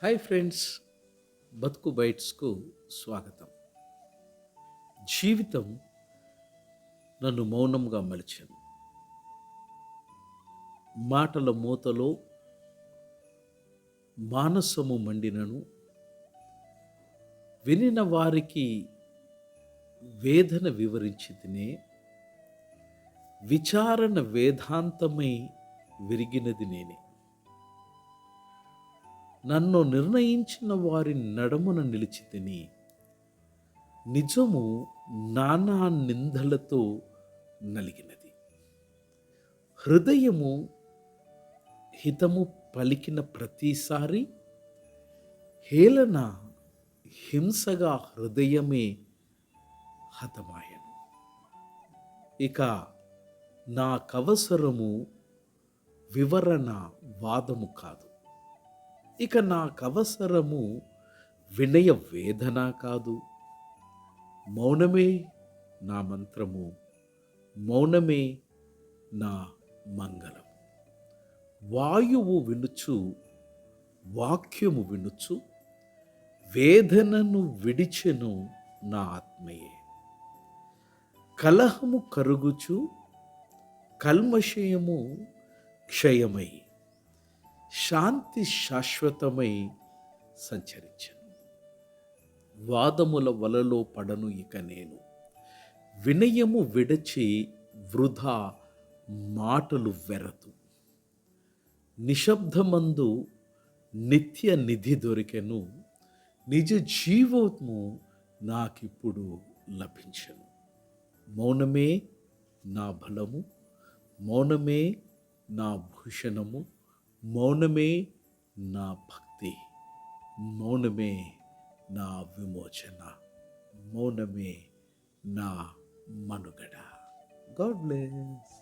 Hi friends, బతుకు బైట్స్కు స్వాగతం. జీవితం నన్ను మౌనంగా మలిచాను. మాటల మూతలో మానసము మండినను, వినిన వారికి వేదన వివరించి తినే, విచారణ వేదాంతమై విరిగినది నేనే. నన్ను నిర్ణయించిన వారి నడమున నిలిచి తిని, నిజము నానా నిందలతో నలిగినది. హృదయము హితము పలికిన ప్రతిసారి హేళన హింసగా హృదయమే హతమాయను. ఇక నాకవసరము వివరణ వాదము కాదు. ఇక నాకవసరము వినయ వేదన కాదు. మౌనమే నా మంత్రము, మౌనమే నా మంగళం. వాయువు వినుచు, వాక్యము వినుచు, వేదనను విడిచెను నా ఆత్మయే. కలహము కరుగుచు, కల్మషయము క్షయమై, శాంతి శాశ్వతమై సంచరించను. వాదముల వలలో పడను ఇక నేను. వినయము విడచి వృధా మాటలు వెరతు. నిశ్శబ్దమందు నిత్య నిధి దొరికెను. నిజ జీవము నాకిప్పుడు లభించెను. మౌనమే నా బలము, మౌనమే నా భూషణము, మౌనమే నా భక్తి, మౌనమే నా విమోచన, మౌనమే నా మనుగడ. God bless.